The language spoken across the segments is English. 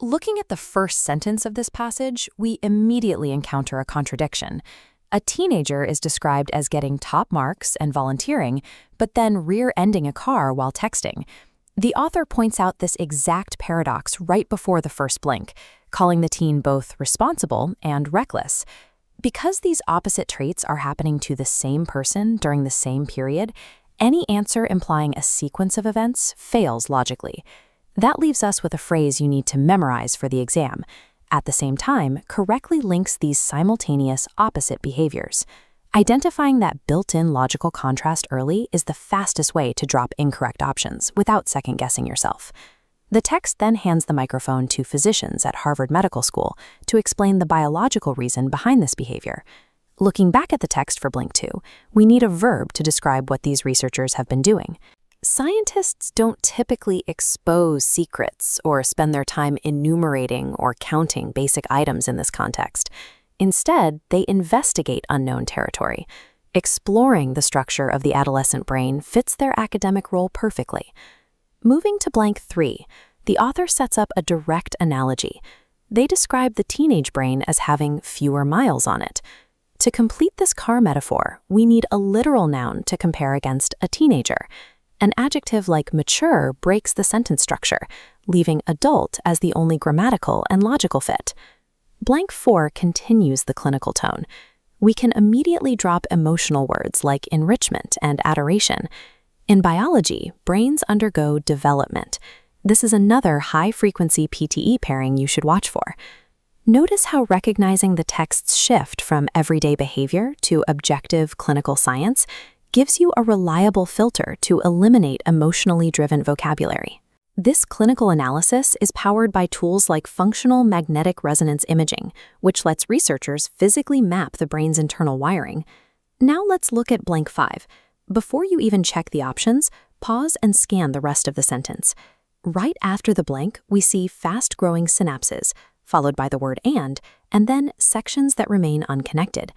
Looking at the first sentence of this passage, we immediately encounter a contradiction. A teenager is described as getting top marks and volunteering, but then rear-ending a car while texting. The author points out this exact paradox right before the first blink, calling the teen both responsible and reckless. Because these opposite traits are happening to the same person during the same period, any answer implying a sequence of events fails logically. That leaves us with a phrase you need to memorize for the exam. At the same time, correctly links these simultaneous opposite behaviors. Identifying that built-in logical contrast early is the fastest way to drop incorrect options without second-guessing yourself. The text then hands the microphone to physicians at Harvard Medical School to explain the biological reason behind this behavior. Looking back at the text for Blink 2, we need a verb to describe what these researchers have been doing. Scientists don't typically expose secrets or spend their time enumerating or counting basic items in this context. Instead, they investigate unknown territory. Exploring the structure of the adolescent brain fits their academic role perfectly. Moving to Blank 3, the author sets up a direct analogy. They describe the teenage brain as having fewer miles on it. To complete this car metaphor, we need a literal noun to compare against a teenager. An adjective like mature breaks the sentence structure, leaving adult as the only grammatical and logical fit. Blank 4 continues the clinical tone. We can immediately drop emotional words like enrichment and adoration. In biology, brains undergo development. This is another high-frequency PTE pairing you should watch for. Notice how recognizing the text's shift from everyday behavior to objective clinical science gives you a reliable filter to eliminate emotionally driven vocabulary. This clinical analysis is powered by tools like functional magnetic resonance imaging, which lets researchers physically map the brain's internal wiring. Now let's look at Blank 5. Before you even check the options, pause and scan the rest of the sentence. Right after the blank, we see fast-growing synapses, followed by the word and then sections that remain unconnected.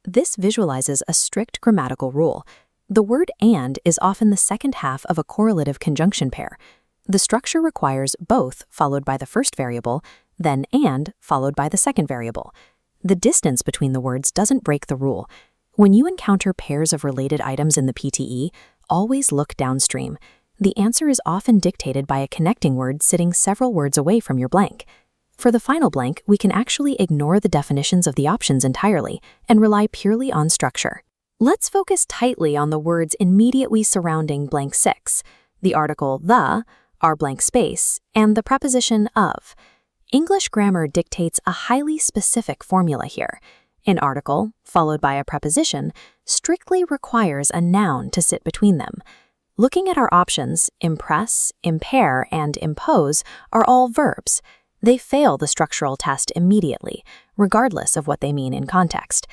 This visualizes a strict grammatical rule. The word and is often the second half of a correlative conjunction pair. The structure requires both followed by the first variable, then and followed by the second variable. The distance between the words doesn't break the rule. When you encounter pairs of related items in the PTE, always look downstream. The answer is often dictated by a connecting word sitting several words away from your blank. For the final blank, we can actually ignore the definitions of the options entirely and rely purely on structure. Let's focus tightly on the words immediately surrounding Blank 6, the article the, our blank space, and the preposition of. English grammar dictates a highly specific formula here. An article, followed by a preposition, strictly requires a noun to sit between them. Looking at our options, impress, impair, and impose are all verbs. They fail the structural test immediately, regardless of what they mean in context.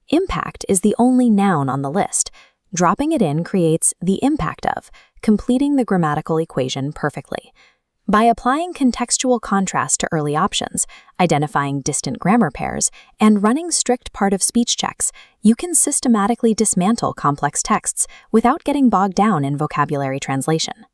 Impact is the only noun on the list. Dropping it in creates the impact of, completing the grammatical equation perfectly. By applying contextual contrast to early options, identifying distant grammar pairs, and running strict part-of-speech checks, you can systematically dismantle complex texts without getting bogged down in vocabulary translation.